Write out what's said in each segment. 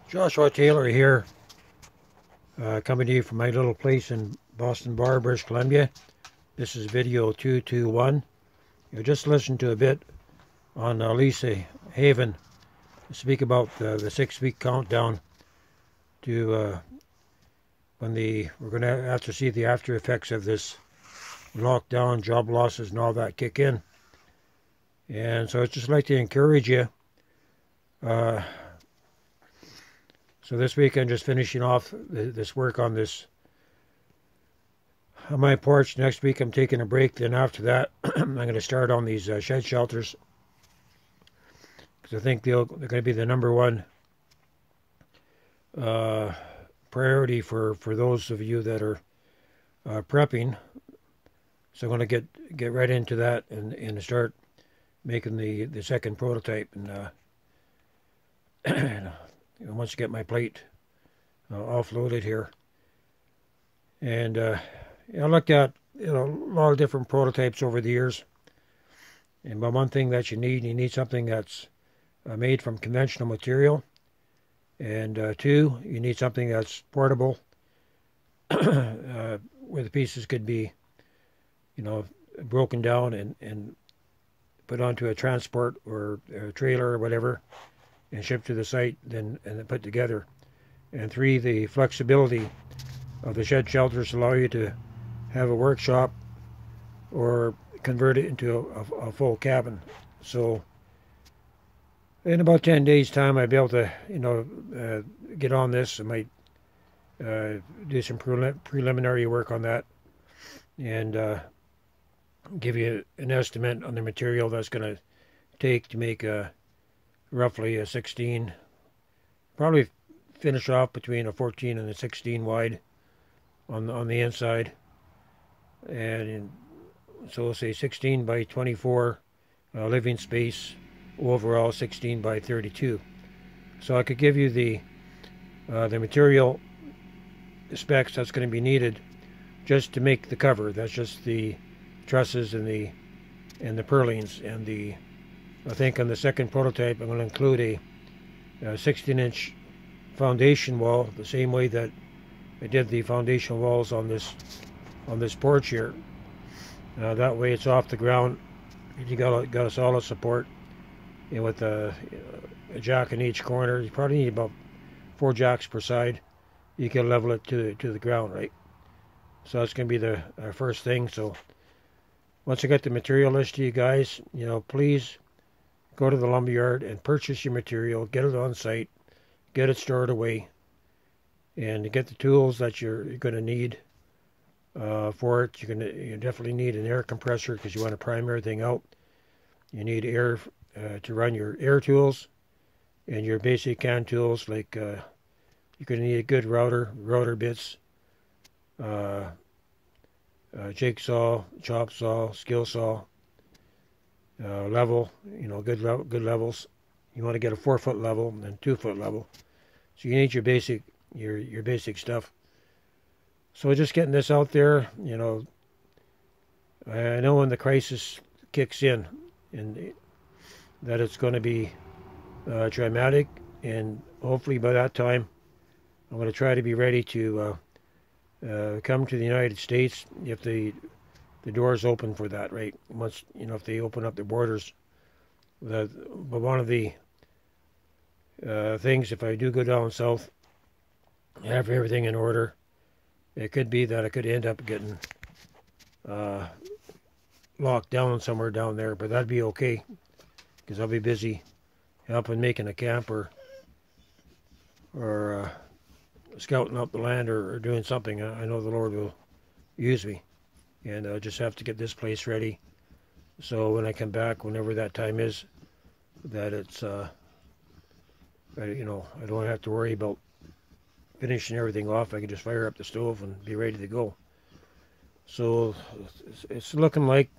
Joshua Taylor here, coming to you from my little place in Boston Bar, British Columbia. This is video 221. You just listened to a bit on Lisa Haven speak about the 6-week countdown to when we're going to have to see the after effects of this lockdown, job losses, and all that kick in. And so I'd just like to encourage you. So this week I'm just finishing off this work on this on my porch. Next week I'm taking a break. Then after that I'm going to start on these shed shelters, because I think they're going to be the number one priority for those of you that are prepping. So I'm going to get right into that and start making the second prototype. And once I get my plate offloaded here, and I looked at a lot of different prototypes over the years, and one thing that you need something that's made from conventional material, and two, you need something that's portable, where the pieces could be broken down and put onto a transport or a trailer or whatever, and shipped to the site, and then put together. And three, the flexibility of the shed shelters allow you to have a workshop or convert it into a full cabin. So in about 10 days time I'll be able to get on this. I might do some preliminary work on that, and give you an estimate on the material that's going to take to make roughly a 16, probably finish off between a 14 and a 16 wide on the inside, and so we'll say 16 by 24 living space, overall 16 by 32. So I could give you the material specs that's going to be needed just to make the cover. That's just the trusses and the purlins, and I think on the second prototype I'm going to include a 16-inch foundation wall, the same way that I did the foundation walls on this porch here. That way it's off the ground. You got a solid support, and with a jack in each corner. You probably need about 4 jacks per side. You can level it to the ground, right? So that's going to be the first thing. So once I get the material list to you guys, please go to the lumberyard and purchase your material, get it on site, get it stored away, and get the tools that you're going to need for it. You definitely need an air compressor, because you want to prime everything out. You need air to run your air tools, and your basic hand tools, like you're going to need a good router bits, jigsaw, chop saw, skill saw, level, good levels. You want to get a 4-foot level and 2-foot level. So you need your basic stuff. So just getting this out there, I know when the crisis kicks in, and that it's going to be dramatic, and hopefully by that time I'm going to try to be ready to come to the United States if the doors open for that, right? Once, if they open up the borders. But one of the things, if I do go down south, have everything in order, it could be that I could end up getting locked down somewhere down there, but that'd be okay, because I'll be busy helping making a camp, or scouting out the land, or doing something. I know the Lord will use me, and I just have to get this place ready, so when I come back, whenever that time is, that it's I don't have to worry about finishing everything off. I can just fire up the stove and be ready to go. So it's looking like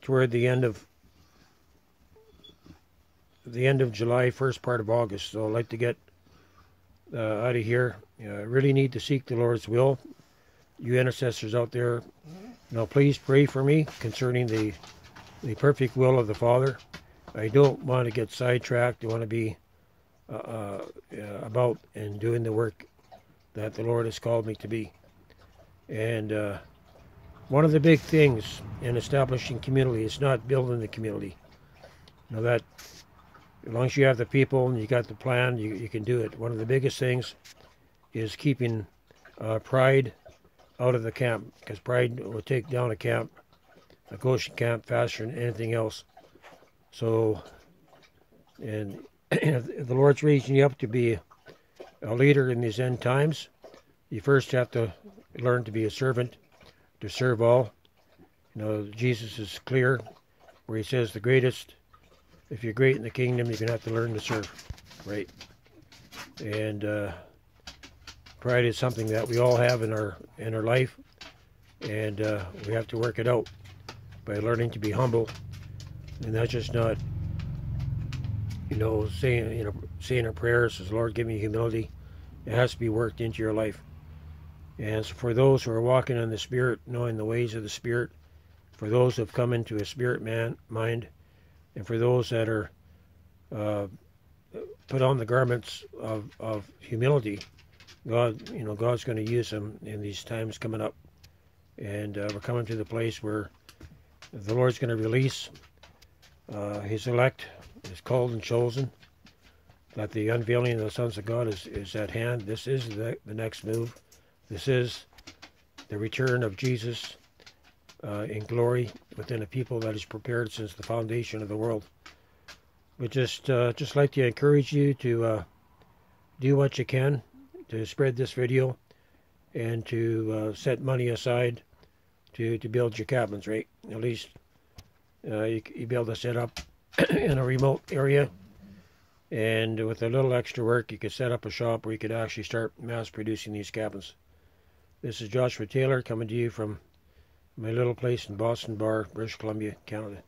toward the end of July, first part of August. So I'd like to get out of here. I really need to seek the Lord's will. You intercessors out there, please pray for me concerning the perfect will of the Father. I don't want to get sidetracked. I want to be about about and doing the work that the Lord has called me to be. And one of the big things in establishing community is not building the community. You know, that as long as you have the people and you got the plan, you can do it. One of the biggest things is keeping pride out of the camp, because pride will take down a camp, a Goshen camp, faster than anything else. So, and if the Lord's raising you up to be a leader in these end times, you first have to learn to be a servant, to serve all. You know, Jesus is clear where he says the greatest, if you're great in the kingdom, you're going to have to learn to serve, right? And pride is something that we all have in our life, and we have to work it out by learning to be humble. And that's just not, saying our prayers, says, Lord, give me humility. It has to be worked into your life. And so for those who are walking in the Spirit, knowing the ways of the Spirit, for those who have come into a spirit mind, and for those that are put on the garments of humility, God's going to use them in these times coming up. And we're coming to the place where the Lord's going to release his elect, his called and chosen, that the unveiling of the sons of God is at hand. This is the next move. This is the return of Jesus in glory within a people that is prepared since the foundation of the world. We just like to encourage you to do what you can to spread this video and to set money aside to build your cabins, right? At least you be able to set up in a remote area, and with a little extra work you could set up a shop where you could actually start mass producing these cabins. This is Joshua Taylor coming to you from my little place in Boston Bar, British Columbia, Canada.